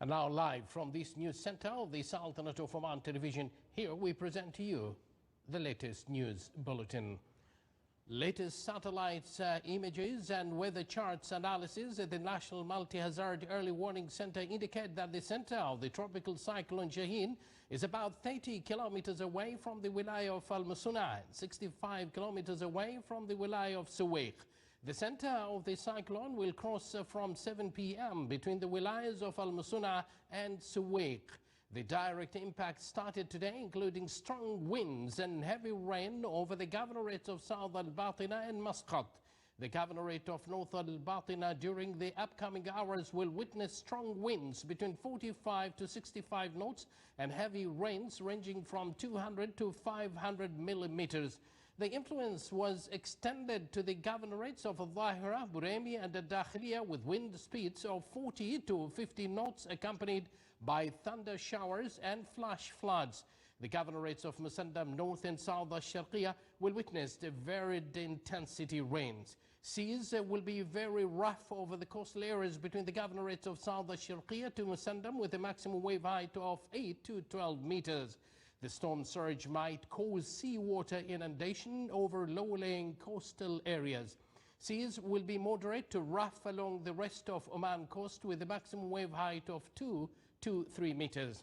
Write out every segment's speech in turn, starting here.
And now live from this news center of the Sultanate of Oman television, here we present to you the latest news bulletin. Latest satellites images and weather charts analysis at the National Multi-Hazard Early Warning Center indicate that the center of the tropical cyclone Shaheen is about 30 kilometers away from the wilaya of Al-Musuna and 65 kilometers away from the wilaya of Suwaiq. The center of the cyclone will cross from 7 p.m. between the wilayas of Al-Musuna and Suwaiq. The direct impact started today, including strong winds and heavy rain over the governorates of South Al-Batina and Muscat. The governorate of North Al-Batina during the upcoming hours will witness strong winds between 45 to 65 knots and heavy rains ranging from 200 to 500 millimeters. The influence was extended to the governorates of Al-Dhahira, Buremi and Al-Dakhiliya with wind speeds of 40 to 50 knots accompanied by thunder showers and flash floods. The governorates of Musandam North and South Al-Sharqiya will witness varied intensity rains. Seas will be very rough over the coastal areas between the governorates of South Al-Sharqiya to Musandam with a maximum wave height of 8 to 12 meters. The storm surge might cause seawater inundation over low-lying coastal areas. Seas will be moderate to rough along the rest of Oman coast with a maximum wave height of 2 to 3 meters.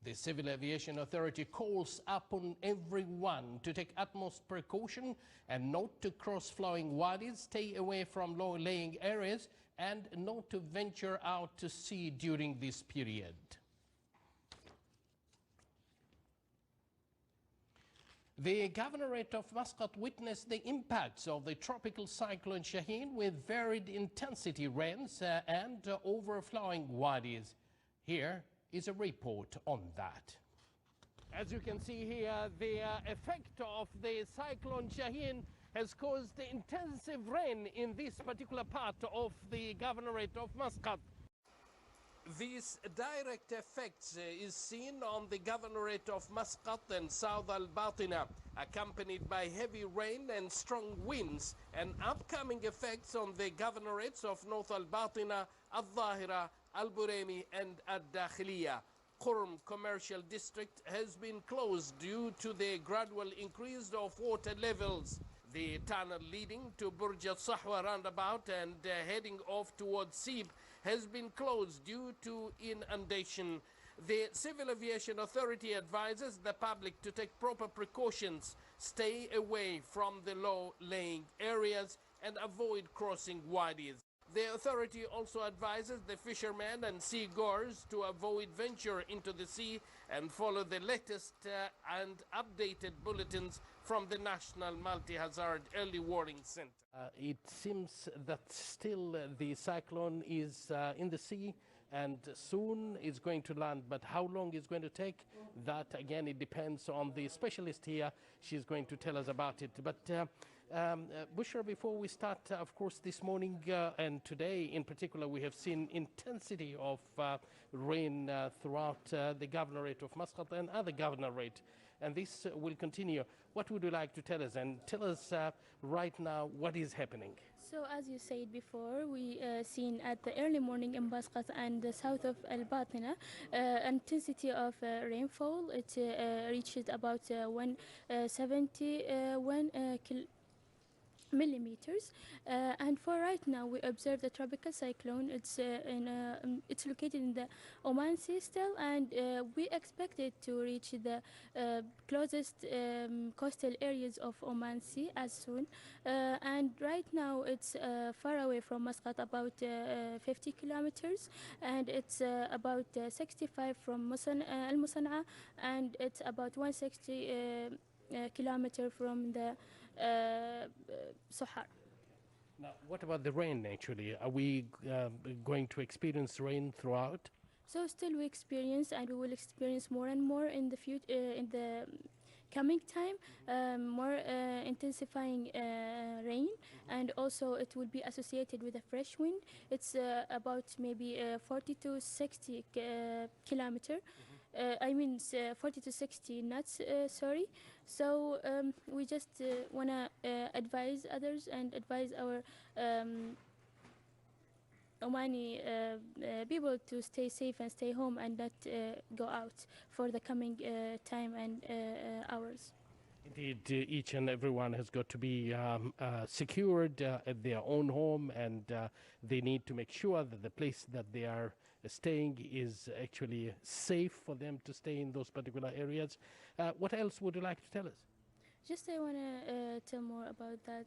The Civil Aviation Authority calls upon everyone to take utmost precaution and not to cross flowing wadis, stay away from low-lying areas and not to venture out to sea during this period. The governorate of Muscat witnessed the impacts of the tropical cyclone Shaheen with varied intensity rains and overflowing wadis. Here is a report on that. As you can see here, the effect of the cyclone Shaheen has caused intensive rain in this particular part of the governorate of Muscat. This direct effect is seen on the governorate of Muscat and South Al-Batina, accompanied by heavy rain and strong winds, and upcoming effects on the governorates of North Al-Batina, Al-Dhahira, Al-Buremi and Al-Dakhiliya. Qurm Commercial District has been closed due to the gradual increase of water levels. The tunnel leading to Burj Al-Sahwa roundabout and heading off towards Sib has been closed due to inundation. The Civil Aviation Authority advises the public to take proper precautions, stay away from the low-lying areas and avoid crossing wadis. The authority also advises the fishermen and seagoers to avoid venture into the sea and follow the latest and updated bulletins from the National Multi-Hazard Early Warning Center. It seems that still the cyclone is in the sea and soon is going to land, but how long it's going to take, that again it depends on the specialist here. She's going to tell us about it. But Bushra, before we start, of course, this morning and today in particular, we have seen intensity of rain throughout the governorate of Muscat and other governorate, and this will continue. What would you like to tell us? And tell us right now what is happening. So as you said before, we seen at the early morning in Muscat and the south of Al-Batina, intensity of rainfall, it reached about 171 millimeters, and for right now we observe the tropical cyclone. It's located in the Oman Sea still, and we expect it to reach the closest coastal areas of Oman Sea as soon, and right now it's far away from Muscat, about 50 kilometers, and it's about 65 from Al-Musana, and it's about 160 kilometer from the Sohar. Now, what about the rain actually? Are we going to experience rain throughout? So still we experience, and we will experience more and more in the future, in the coming time, more intensifying rain, and also it will be associated with a fresh wind. It's about maybe 40 to 60 kilometer. I mean 40 to 60 knots, sorry. So we just want to advise others and advise our Omani people to stay safe and stay home and not go out for the coming time and hours. Indeed, each and everyone has got to be secured at their own home, and they need to make sure that the place that they are staying is actually safe for them to stay in those particular areas. What else would you like to tell us? Just I want to tell more about that.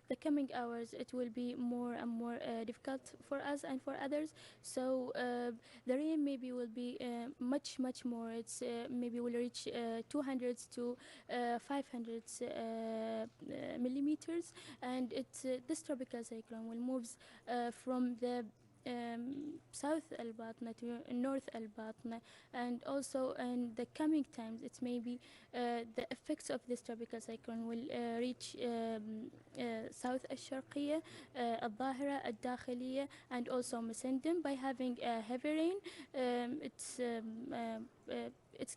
The coming hours, it will be more and more difficult for us and for others. So the rain maybe will be much more. It's maybe will reach 200 to 500 millimeters, and this tropical cyclone will move from the south Al Batna to north Al Batna, and also in the coming times it may be the effects of this tropical cyclone will reach south الشرقية, الظاهرة, الداخلية, and also Masendem. By having heavy rain, it's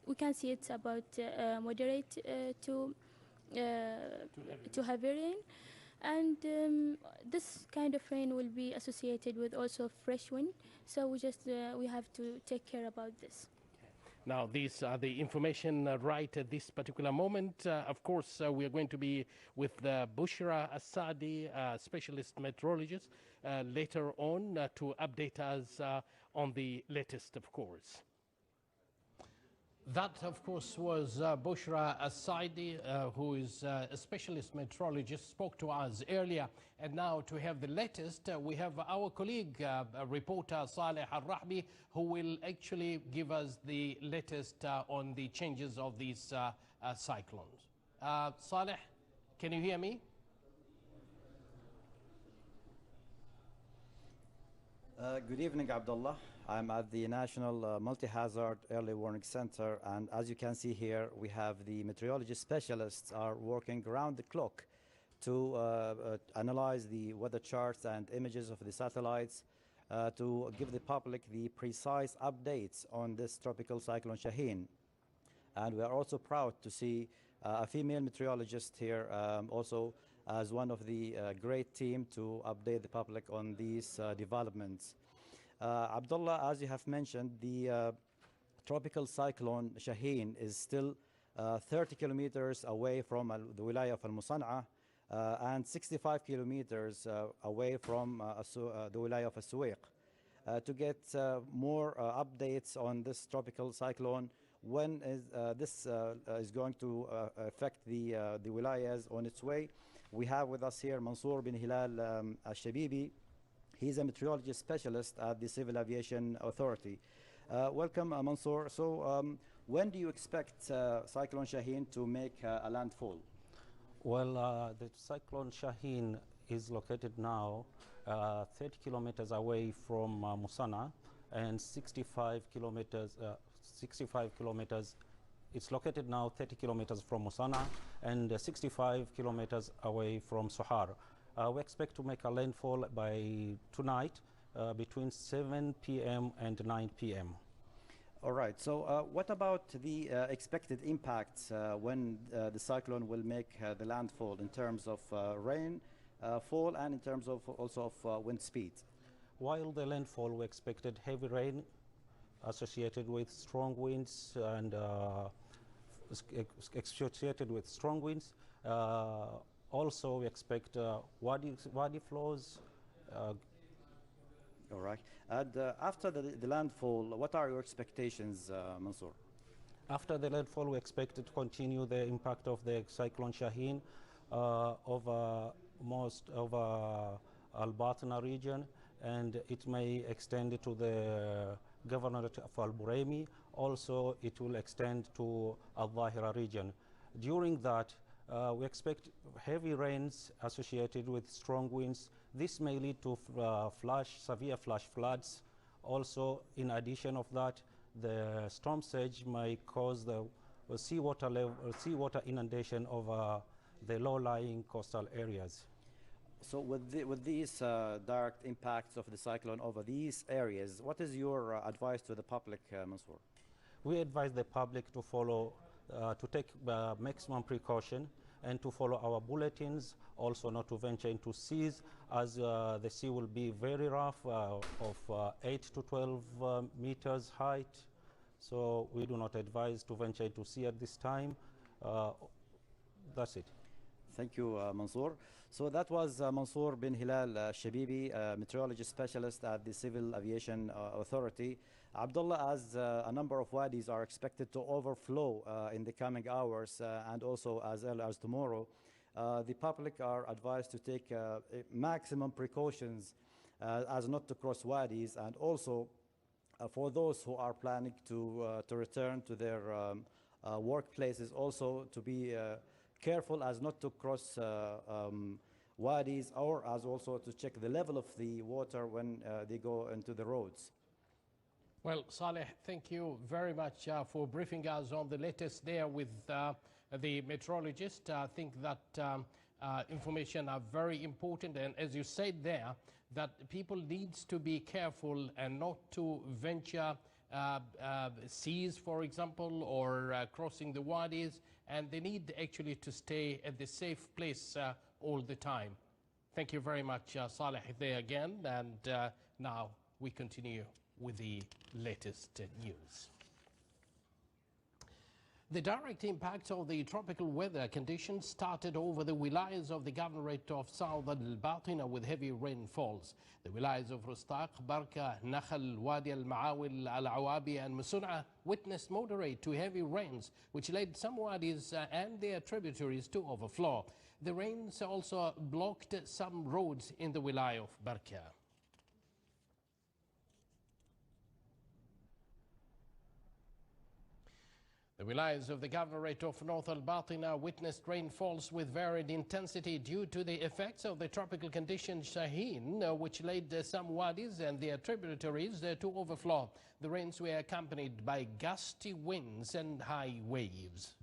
we can see it's about moderate to heavy rain, and this kind of rain will be associated with also fresh wind, so we have to take care about this. Now, these are the information right at this particular moment. Of course, we are going to be with Bushra Asadi, specialist meteorologist, later on to update us on the latest, of course. That, of course, was Bushra Asadi, who is a specialist meteorologist, spoke to us earlier. And now to have the latest, we have our colleague, reporter Saleh Al-Rahbi, who will actually give us the latest on the changes of these cyclones. Saleh, can you hear me? Good evening, Abdullah. I'm at the National Multi-Hazard Early Warning Center, and as you can see here, we have the meteorology specialists are working around the clock to analyze the weather charts and images of the satellites to give the public the precise updates on this tropical cyclone Shaheen. And we are also proud to see a female meteorologist here also as one of the great team to update the public on these developments. Abdullah, as you have mentioned, the tropical cyclone Shaheen is still 30 kilometers away from the Wilaya of Al-Musan'a and 65 kilometers away from the Wilaya of Al-Suwaiq. To get more updates on this tropical cyclone, when this is going to affect the wilayas on its way, we have with us here Mansour bin Hilal Al-Shabibi. He's a meteorology specialist at the Civil Aviation Authority. Welcome, Mansour. So when do you expect Cyclone Shaheen to make a landfall? Well, the Cyclone Shaheen is located now 30 kilometers away from Musana and 65 kilometers. It's located now 30 kilometers from Musana and 65 kilometers away from Sohar. We expect to make a landfall by tonight between 7 p.m. and 9 p.m. All right. So what about the expected impacts when the cyclone will make the landfall in terms of rain fall and in terms of also of wind speed? While the landfall, we expected heavy rain associated with strong winds and associated with strong winds. Also, we expect wadi flows. All right. And after the landfall, what are your expectations, Mansour? After the landfall, we expect to continue the impact of the Cyclone Shaheen over most of Al Batna region, and it may extend to the governorate of Al Buraymi. Also, it will extend to Al Dhahira region. During that, we expect heavy rains associated with strong winds. This may lead to severe flash floods. Also, in addition of that, the storm surge may cause the seawater inundation of the low-lying coastal areas. So with these direct impacts of the cyclone over these areas, what is your advice to the public, Mansour? We advise the public to follow, to take maximum precaution and to follow our bulletins, also not to venture into seas, as the sea will be very rough, of 8 to 12 meters height. So we do not advise to venture into sea at this time. That's it. Thank you, Mansour. So that was Mansour bin Hilal Shabibi, meteorology specialist at the Civil Aviation Authority. Abdullah, as a number of wadis are expected to overflow in the coming hours and also as early as tomorrow, the public are advised to take maximum precautions as not to cross wadis, and also for those who are planning to return to their workplaces, also to be careful as not to cross wadis, or as also to check the level of the water when they go into the roads. Well, Saleh, thank you very much for briefing us on the latest there with the meteorologist. I think that information are very important, and as you said there, that people needs to be careful and not to venture seas, for example, or crossing the wadis, and they need actually to stay at the safe place all the time. Thank you very much, Saleh, there again, and now we continue with the latest news. The direct impact of the tropical weather conditions started over the wilayas of the governorate of South al-Batina with heavy rainfalls. The wilayas of Rustaq, Barka, Nakhal, Wadi al-Ma'awil, Al-Awabi and Musun'a witnessed moderate to heavy rains, which led some wadis and their tributaries to overflow. The rains also blocked some roads in the wilaya of Barka. The wilayas of the governorate of North Al-Batina witnessed rainfalls with varied intensity due to the effects of the tropical condition Shaheen, which led some wadis and their tributaries to overflow. The rains were accompanied by gusty winds and high waves.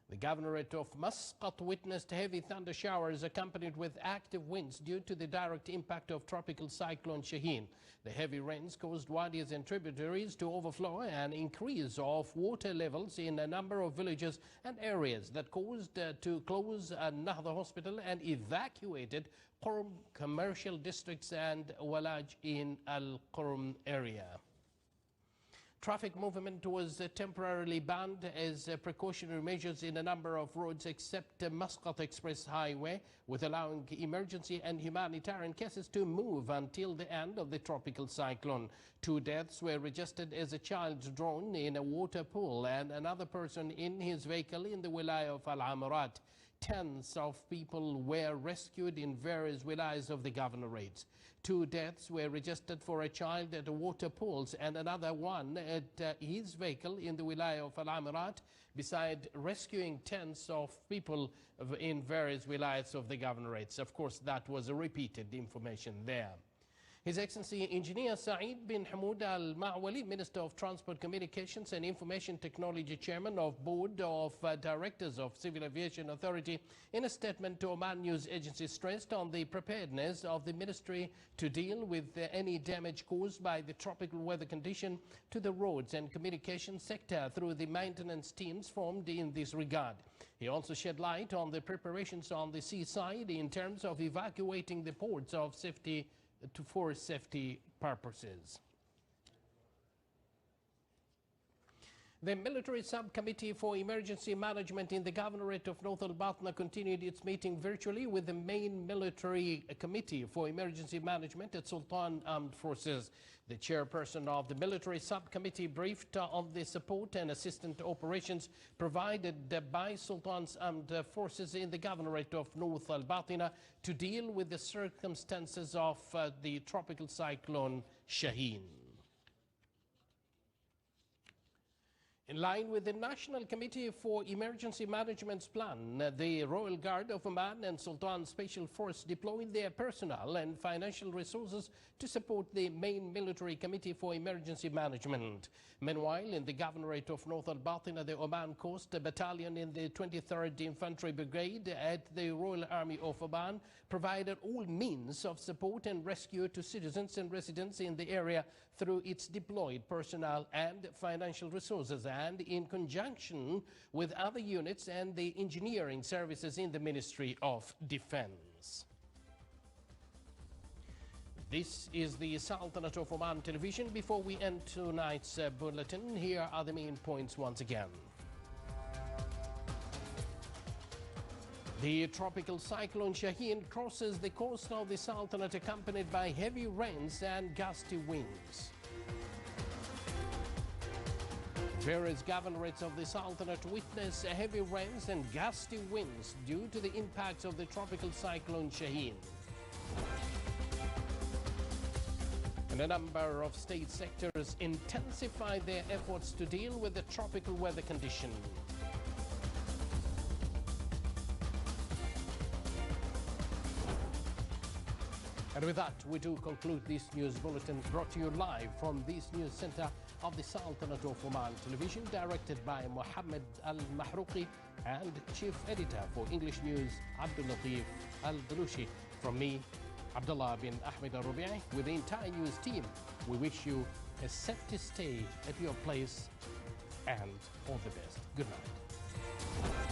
The governorate of Muscat witnessed heavy thunder showers accompanied with active winds due to the direct impact of tropical cyclone Shaheen. The heavy rains caused wadis and tributaries to overflow, and increase of water levels in a number of villages and areas that caused to close Nahda Hospital and evacuated Qurm commercial districts and Walaj in Al-Qurm area. Traffic movement was temporarily banned as precautionary measures in a number of roads except Muscat Express Highway, with allowing emergency and humanitarian cases to move until the end of the tropical cyclone. 2 deaths were registered as a child drowned in a water pool and another person in his vehicle in the wilaya of Al-Amarat. Tens of people were rescued in various wilayas of the governorates. 2 deaths were registered for a child at the water pools and another one at his vehicle in the wilaya of Al-Amarat, beside rescuing tens of people in various wilayas of the governorates. Of course, that was a repeated information there. His Excellency Engineer Saeed bin Hamoud Al-Ma'wali, Minister of Transport, Communications and Information Technology, Chairman of Board of Directors of Civil Aviation Authority, in a statement to Oman News Agency, stressed on the preparedness of the ministry to deal with any damage caused by the tropical weather condition to the roads and communication sector through the maintenance teams formed in this regard. He also shed light on the preparations on the seaside in terms of evacuating the ports of safety for safety purposes. The Military Subcommittee for Emergency Management in the Governorate of North Al-Batina continued its meeting virtually with the main Military Committee for Emergency Management at Sultan Armed Forces. The chairperson of the Military Subcommittee briefed on the support and assistance operations provided by Sultan's Armed Forces in the Governorate of North Al-Batina to deal with the circumstances of the tropical cyclone Shaheen. In line with the National Committee for Emergency Management's plan, the Royal Guard of Oman and Sultan Special Force deployed their personnel and financial resources to support the main Military Committee for Emergency Management. Meanwhile, in the Governorate of North Al-Batina, the Oman Coast Battalion in the 23rd Infantry Brigade at the Royal Army of Oman provided all means of support and rescue to citizens and residents in the area through its deployed personnel and financial resources and in conjunction with other units and the engineering services in the Ministry of Defense. This is the Sultanate of Oman television. Before we end tonight's bulletin, here are the main points once again. The tropical cyclone Shaheen crosses the coast of the Sultanate accompanied by heavy rains and gusty winds. Various governorates of the Sultanate witness heavy rains and gusty winds due to the impacts of the tropical cyclone Shaheen. And a number of state sectors intensify their efforts to deal with the tropical weather condition. And with that, we do conclude this news bulletin brought to you live from this news center of the Sultanate of Oman television, directed by Mohammed Al-Mahrouqi and chief editor for English News, Abdul Latif Al-Dalushi. From me, Abdullah bin Ahmed Al-Rubi'i, with the entire news team, we wish you a safety stay at your place and all the best. Good night.